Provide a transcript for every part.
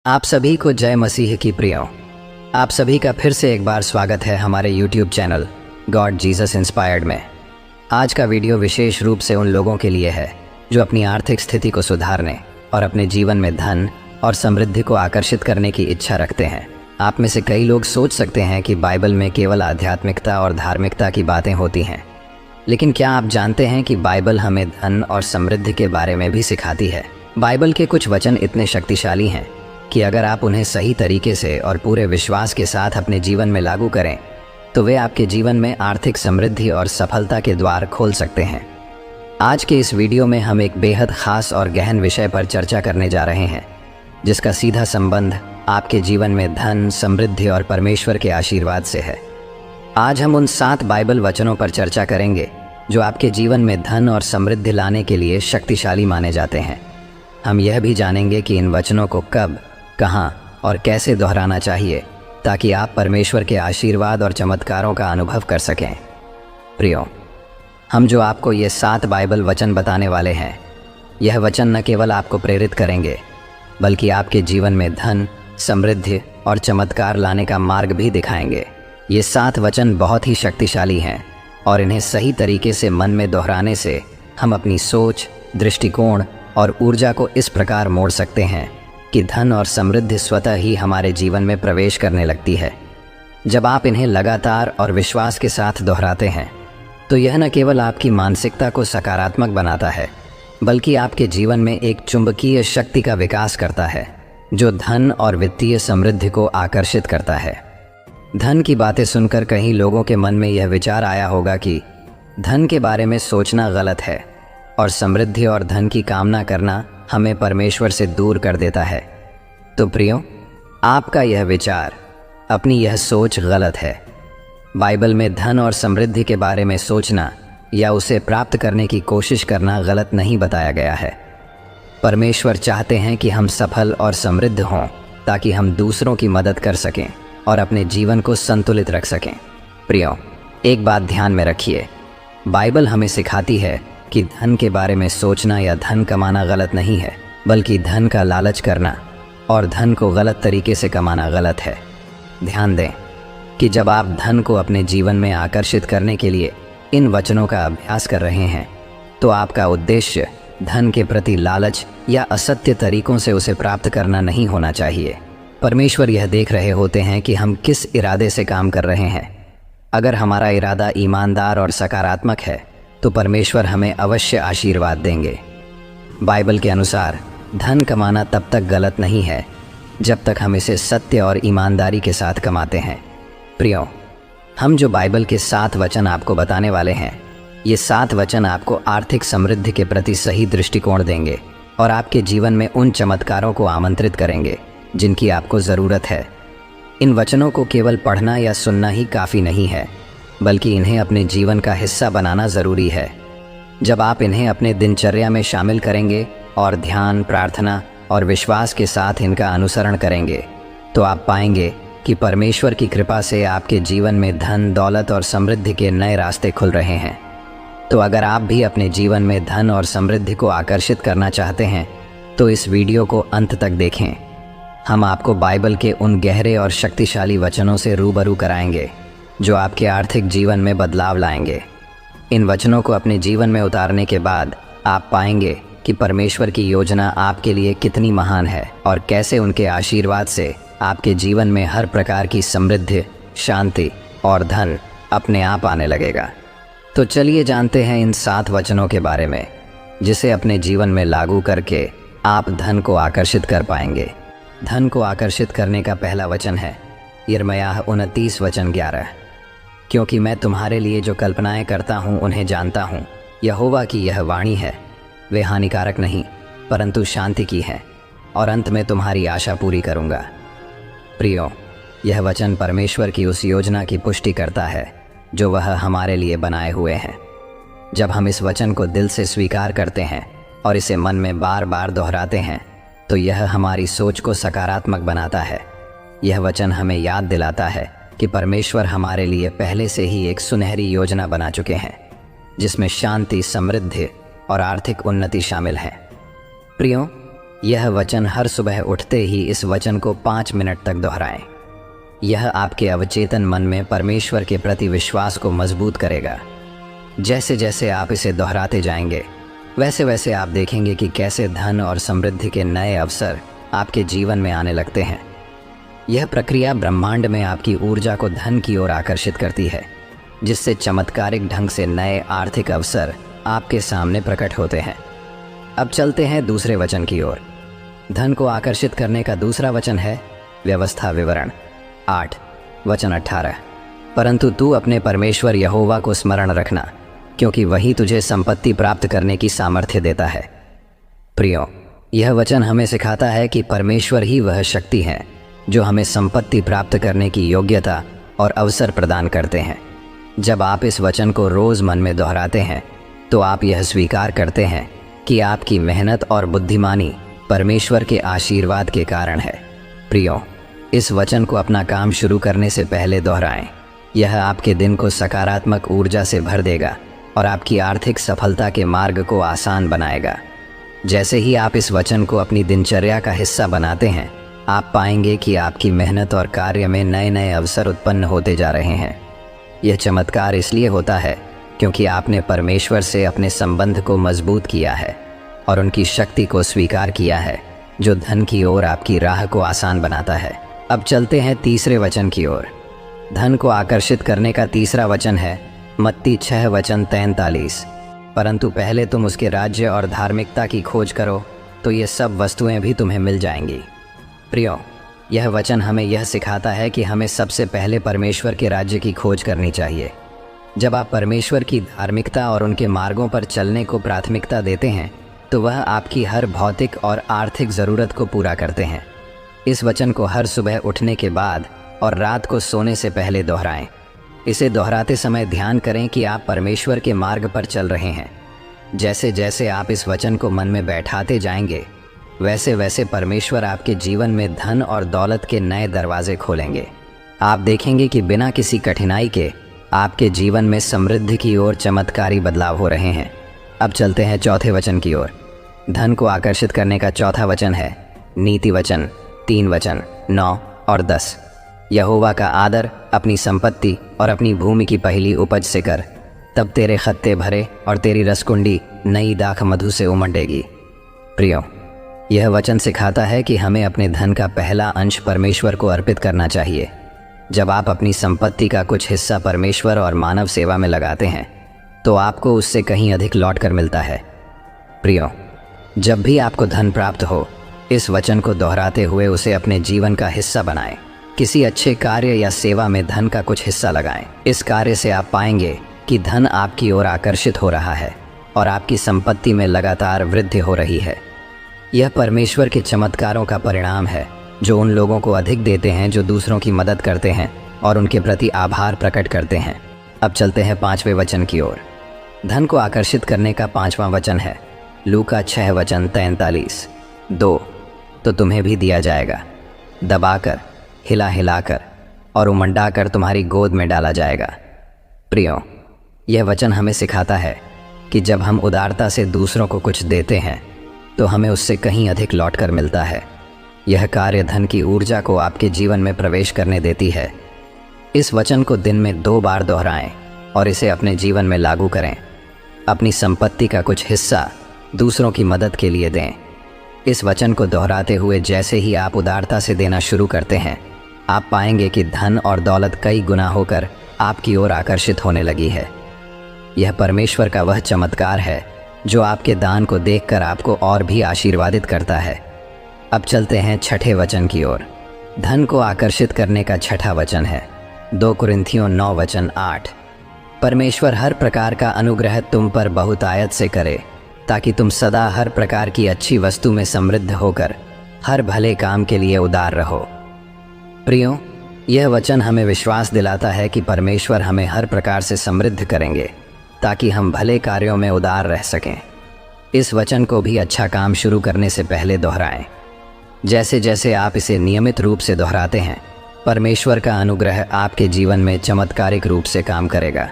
आप सभी को जय मसीह की प्रियो। आप सभी का फिर से एक बार स्वागत है हमारे YouTube channel God Jesus inspired में। आज का वीडियो विशेष रूप से उन लोगों के लिए है जो अपनी आर्थिक स्थिति को सुधारने और अपने जीवन में धन और समृद्धि को आकर्षित करने की इच्छा रखते हैं। आप में से कई लोग सोच सकते हैं कि बाइबल में केवल आध्यात्मिकता और धार्मिकता की बातें होती हैं, लेकिन क्या आप जानते हैं कि बाइबल हमें धन और समृद्धि के बारे में भी सिखाती है। बाइबल के कुछ वचन इतने शक्तिशाली हैं कि अगर आप उन्हें सही तरीके से और पूरे विश्वास के साथ अपने जीवन में लागू करें तो वे आपके जीवन में आर्थिक समृद्धि और सफलता के द्वार खोल सकते हैं। आज के इस वीडियो में हम एक बेहद खास और गहन विषय पर चर्चा करने जा रहे हैं, जिसका सीधा संबंध आपके जीवन में धन, समृद्धि और परमेश्वर के आशीर्वाद से है। आज हम उन 7 बाइबल वचनों पर चर्चा करेंगे जो आपके जीवन में धन और समृद्धि लाने के लिए शक्तिशाली माने जाते हैं। हम यह भी जानेंगे कि इन वचनों को कब, कहाँ और कैसे दोहराना चाहिए ताकि आप परमेश्वर के आशीर्वाद और चमत्कारों का अनुभव कर सकें। प्रियो, हम जो आपको ये 7 बाइबल वचन बताने वाले हैं, यह वचन न केवल आपको प्रेरित करेंगे बल्कि आपके जीवन में धन, समृद्धि और चमत्कार लाने का मार्ग भी दिखाएंगे। ये 7 वचन बहुत ही शक्तिशाली हैं और इन्हें सही तरीके से मन में दोहराने से हम अपनी सोच, दृष्टिकोण और ऊर्जा को इस प्रकार मोड़ सकते हैं कि धन और समृद्धि स्वतः ही हमारे जीवन में प्रवेश करने लगती है। जब आप इन्हें लगातार और विश्वास के साथ दोहराते हैं तो यह न केवल आपकी मानसिकता को सकारात्मक बनाता है बल्कि आपके जीवन में एक चुंबकीय शक्ति का विकास करता है जो धन और वित्तीय समृद्धि को आकर्षित करता है। धन की बातें सुनकर कई लोगों के मन में यह विचार आया होगा कि धन के बारे में सोचना गलत है और समृद्धि और धन की कामना करना हमें परमेश्वर से दूर कर देता है। तो प्रियो, आपका यह विचार, अपनी यह सोच गलत है। बाइबल में धन और समृद्धि के बारे में सोचना या उसे प्राप्त करने की कोशिश करना गलत नहीं बताया गया है। परमेश्वर चाहते हैं कि हम सफल और समृद्ध हों ताकि हम दूसरों की मदद कर सकें और अपने जीवन को संतुलित रख सकें। प्रियो, एक बात ध्यान में रखिए, बाइबल हमें सिखाती है कि धन के बारे में सोचना या धन कमाना गलत नहीं है, बल्कि धन का लालच करना और धन को गलत तरीके से कमाना गलत है। ध्यान दें कि जब आप धन को अपने जीवन में आकर्षित करने के लिए इन वचनों का अभ्यास कर रहे हैं तो आपका उद्देश्य धन के प्रति लालच या असत्य तरीकों से उसे प्राप्त करना नहीं होना चाहिए। परमेश्वर यह देख रहे होते हैं कि हम किस इरादे से काम कर रहे हैं। अगर हमारा इरादा ईमानदार और सकारात्मक है तो परमेश्वर हमें अवश्य आशीर्वाद देंगे। बाइबल के अनुसार धन कमाना तब तक गलत नहीं है जब तक हम इसे सत्य और ईमानदारी के साथ कमाते हैं। प्रियो, हम जो बाइबल के 7 वचन आपको बताने वाले हैं, ये 7 वचन आपको आर्थिक समृद्धि के प्रति सही दृष्टिकोण देंगे और आपके जीवन में उन चमत्कारों को आमंत्रित करेंगे जिनकी आपको ज़रूरत है। इन वचनों को केवल पढ़ना या सुनना ही काफ़ी नहीं है, बल्कि इन्हें अपने जीवन का हिस्सा बनाना ज़रूरी है। जब आप इन्हें अपने दिनचर्या में शामिल करेंगे और ध्यान, प्रार्थना और विश्वास के साथ इनका अनुसरण करेंगे तो आप पाएंगे कि परमेश्वर की कृपा से आपके जीवन में धन, दौलत और समृद्धि के नए रास्ते खुल रहे हैं। तो अगर आप भी अपने जीवन में धन और समृद्धि को आकर्षित करना चाहते हैं तो इस वीडियो को अंत तक देखें। हम आपको बाइबल के उन गहरे और शक्तिशाली वचनों से रूबरू कराएंगे जो आपके आर्थिक जीवन में बदलाव लाएंगे। इन वचनों को अपने जीवन में उतारने के बाद आप पाएंगे कि परमेश्वर की योजना आपके लिए कितनी महान है और कैसे उनके आशीर्वाद से आपके जीवन में हर प्रकार की समृद्धि, शांति और धन अपने आप आने लगेगा। तो चलिए जानते हैं इन 7 वचनों के बारे में जिसे अपने जीवन में लागू करके आप धन को आकर्षित कर पाएंगे। धन को आकर्षित करने का पहला वचन है यिर्मयाह 29 वचन 11। क्योंकि मैं तुम्हारे लिए जो कल्पनाएं करता हूँ उन्हें जानता हूँ, यहोवा की यह वाणी है, वे हानिकारक नहीं परंतु शांति की है और अंत में तुम्हारी आशा पूरी करूँगा। प्रियो, यह वचन परमेश्वर की उस योजना की पुष्टि करता है जो वह हमारे लिए बनाए हुए हैं। जब हम इस वचन को दिल से स्वीकार करते हैं और इसे मन में बार बार दोहराते हैं तो यह हमारी सोच को सकारात्मक बनाता है। यह वचन हमें याद दिलाता है कि परमेश्वर हमारे लिए पहले से ही एक सुनहरी योजना बना चुके हैं जिसमें शांति, समृद्धि और आर्थिक उन्नति शामिल है। प्रियो, यह वचन हर सुबह उठते ही इस वचन को 5 मिनट तक दोहराएं। यह आपके अवचेतन मन में परमेश्वर के प्रति विश्वास को मजबूत करेगा। जैसे जैसे आप इसे दोहराते जाएंगे, वैसे वैसे आप देखेंगे कि कैसे धन और समृद्धि के नए अवसर आपके जीवन में आने लगते हैं। यह प्रक्रिया ब्रह्मांड में आपकी ऊर्जा को धन की ओर आकर्षित करती है, जिससे चमत्कारिक ढंग से नए आर्थिक अवसर आपके सामने प्रकट होते हैं। अब चलते हैं दूसरे वचन की ओर। धन को आकर्षित करने का दूसरा वचन है व्यवस्था विवरण 8 वचन 18। परंतु तू अपने परमेश्वर यहोवा को स्मरण रखना, क्योंकि वही तुझे संपत्ति प्राप्त करने की सामर्थ्य देता है। प्रियो, यह वचन हमें सिखाता है कि परमेश्वर ही वह शक्ति है जो हमें संपत्ति प्राप्त करने की योग्यता और अवसर प्रदान करते हैं। जब आप इस वचन को रोज़ मन में दोहराते हैं, तो आप यह स्वीकार करते हैं कि आपकी मेहनत और बुद्धिमानी परमेश्वर के आशीर्वाद के कारण है। प्रियो, इस वचन को अपना काम शुरू करने से पहले दोहराएं। यह आपके दिन को सकारात्मक ऊर्जा से भर देगा और आपकी आर्थिक सफलता के मार्ग को आसान बनाएगा। जैसे ही आप इस वचन को अपनी दिनचर्या का हिस्सा बनाते हैं, आप पाएंगे कि आपकी मेहनत और कार्य में नए नए अवसर उत्पन्न होते जा रहे हैं। यह चमत्कार इसलिए होता है क्योंकि आपने परमेश्वर से अपने संबंध को मजबूत किया है और उनकी शक्ति को स्वीकार किया है, जो धन की ओर आपकी राह को आसान बनाता है। अब चलते हैं तीसरे वचन की ओर। धन को आकर्षित करने का तीसरा वचन है मत्ती 6 वचन 43। परंतु पहले तुम उसके राज्य और धार्मिकता की खोज करो, तो ये सब वस्तुएं भी तुम्हें मिल जाएंगी। प्रियो, यह वचन हमें यह सिखाता है कि हमें सबसे पहले परमेश्वर के राज्य की खोज करनी चाहिए। जब आप परमेश्वर की धार्मिकता और उनके मार्गों पर चलने को प्राथमिकता देते हैं, तो वह आपकी हर भौतिक और आर्थिक ज़रूरत को पूरा करते हैं। इस वचन को हर सुबह उठने के बाद और रात को सोने से पहले दोहराएं। इसे दोहराते समय ध्यान करें कि आप परमेश्वर के मार्ग पर चल रहे हैं। जैसे जैसे आप इस वचन को मन में बैठाते जाएंगे, वैसे वैसे परमेश्वर आपके जीवन में धन और दौलत के नए दरवाजे खोलेंगे। आप देखेंगे कि बिना किसी कठिनाई के आपके जीवन में समृद्धि की ओर चमत्कारी बदलाव हो रहे हैं। अब चलते हैं चौथे वचन की ओर। धन को आकर्षित करने का चौथा वचन है नीति वचन 3 वचन 9 और 10। यहोवा का आदर अपनी संपत्ति और अपनी भूमि की पहली उपज से कर, तब तेरे खत्ते भरे और तेरी रसकुंडी नई दाख मधु से उमड़ेगी। प्रियो, यह वचन सिखाता है कि हमें अपने धन का पहला अंश परमेश्वर को अर्पित करना चाहिए। जब आप अपनी संपत्ति का कुछ हिस्सा परमेश्वर और मानव सेवा में लगाते हैं, तो आपको उससे कहीं अधिक लौट कर मिलता है। प्रियो, जब भी आपको धन प्राप्त हो, इस वचन को दोहराते हुए उसे अपने जीवन का हिस्सा बनाएं। किसी अच्छे कार्य या सेवा में धन का कुछ हिस्सा लगाएं। इस कार्य से आप पाएंगे कि धन आपकी ओर आकर्षित हो रहा है और आपकी संपत्ति में लगातार वृद्धि हो रही है। यह परमेश्वर के चमत्कारों का परिणाम है, जो उन लोगों को अधिक देते हैं जो दूसरों की मदद करते हैं और उनके प्रति आभार प्रकट करते हैं। अब चलते हैं 5वें वचन की ओर। धन को आकर्षित करने का 5वां वचन है लूका 6 वचन 43। 2 तो तुम्हें भी दिया जाएगा, दबाकर, हिला हिलाकर और उमंडाकर तुम्हारी गोद में डाला जाएगा। प्रियो, यह वचन हमें सिखाता है कि जब हम उदारता से दूसरों को कुछ देते हैं, तो हमें उससे कहीं अधिक लौट कर मिलता है। यह कार्य धन की ऊर्जा को आपके जीवन में प्रवेश करने देती है। इस वचन को दिन में 2 बार दोहराएं और इसे अपने जीवन में लागू करें। अपनी संपत्ति का कुछ हिस्सा दूसरों की मदद के लिए दें। इस वचन को दोहराते हुए जैसे ही आप उदारता से देना शुरू करते हैं, आप पाएंगे कि धन और दौलत कई गुना होकर आपकी ओर आकर्षित होने लगी है। यह परमेश्वर का वह चमत्कार है जो आपके दान को देखकर आपको और भी आशीर्वादित करता है। अब चलते हैं 6ठे वचन की ओर। धन को आकर्षित करने का 6ठा वचन है 2 कुरिन्थियों 9 वचन 8। परमेश्वर हर प्रकार का अनुग्रह तुम पर बहुतायत से करे, ताकि तुम सदा हर प्रकार की अच्छी वस्तु में समृद्ध होकर हर भले काम के लिए उदार रहो। प्रियो, यह वचन हमें विश्वास दिलाता है कि परमेश्वर हमें हर प्रकार से समृद्ध करेंगे, ताकि हम भले कार्यों में उदार रह सकें। इस वचन को भी अच्छा काम शुरू करने से पहले दोहराएं। जैसे जैसे आप इसे नियमित रूप से दोहराते हैं, परमेश्वर का अनुग्रह आपके जीवन में चमत्कारिक रूप से काम करेगा।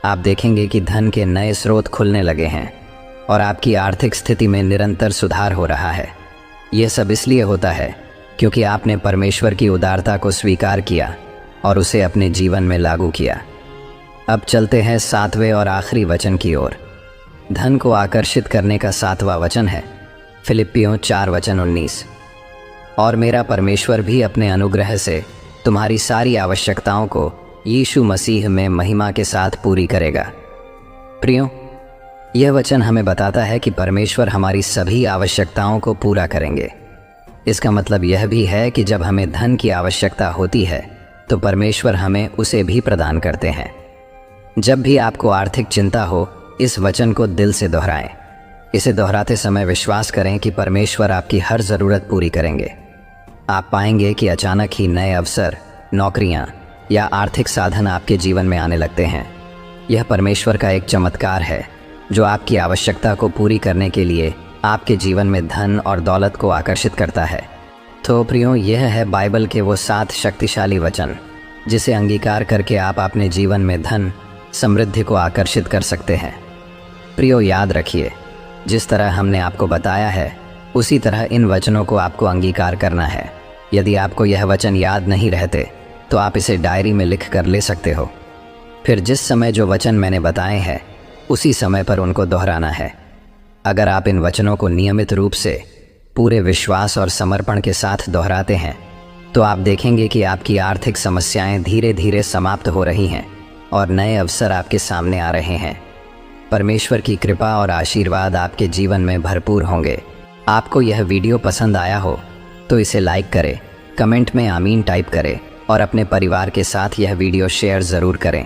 आप देखेंगे कि धन के नए स्रोत खुलने लगे हैं और आपकी आर्थिक स्थिति में निरंतर सुधार हो रहा है। यह सब इसलिए होता है क्योंकि आपने परमेश्वर की उदारता को स्वीकार किया और उसे अपने जीवन में लागू किया। अब चलते हैं 7वें और आखिरी वचन की ओर। धन को आकर्षित करने का 7वां वचन है फिलिप्पियों 4:19। और मेरा परमेश्वर भी अपने अनुग्रह से तुम्हारी सारी आवश्यकताओं को यीशु मसीह में महिमा के साथ पूरी करेगा। प्रियो, यह वचन हमें बताता है कि परमेश्वर हमारी सभी आवश्यकताओं को पूरा करेंगे। इसका मतलब यह भी है कि जब हमें धन की आवश्यकता होती है तो परमेश्वर हमें उसे भी प्रदान करते हैं। जब भी आपको आर्थिक चिंता हो, इस वचन को दिल से दोहराएं। इसे दोहराते समय विश्वास करें कि परमेश्वर आपकी हर ज़रूरत पूरी करेंगे। आप पाएंगे कि अचानक ही नए अवसर, नौकरियां या आर्थिक साधन आपके जीवन में आने लगते हैं। यह परमेश्वर का एक चमत्कार है जो आपकी आवश्यकता को पूरी करने के लिए आपके जीवन में धन और दौलत को आकर्षित करता है। तो प्रियो, यह है बाइबल के वो 7 शक्तिशाली वचन जिसे अंगीकार करके आप अपने जीवन में धन, समृद्धि को आकर्षित कर सकते हैं। प्रियो, याद रखिए, जिस तरह हमने आपको बताया है उसी तरह इन वचनों को आपको अंगीकार करना है। यदि आपको यह वचन याद नहीं रहते तो आप इसे डायरी में लिख कर ले सकते हो। फिर जिस समय जो वचन मैंने बताए हैं उसी समय पर उनको दोहराना है। अगर आप इन वचनों को नियमित रूप से पूरे विश्वास और समर्पण के साथ दोहराते हैं तो आप देखेंगे कि आपकी आर्थिक समस्याएं धीरे धीरे समाप्त हो रही हैं और नए अवसर आपके सामने आ रहे हैं। परमेश्वर की कृपा और आशीर्वाद आपके जीवन में भरपूर होंगे। आपको यह वीडियो पसंद आया हो तो इसे लाइक करें, कमेंट में आमीन टाइप करें और अपने परिवार के साथ यह वीडियो शेयर ज़रूर करें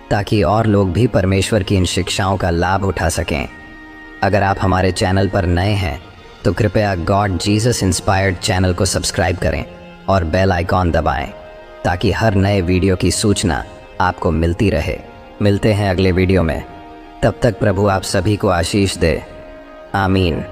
ताकि और लोग भी परमेश्वर की इन शिक्षाओं का लाभ उठा सकें। अगर आप हमारे चैनल पर नए हैं तो कृपया गॉड जीसस इंस्पायर्ड चैनल को सब्सक्राइब करें और बेल आइकॉन दबाएं ताकि हर नए वीडियो की सूचना आपको मिलती रहे। मिलते हैं अगले वीडियो में। तब तक प्रभु आप सभी को आशीष दे। आमीन।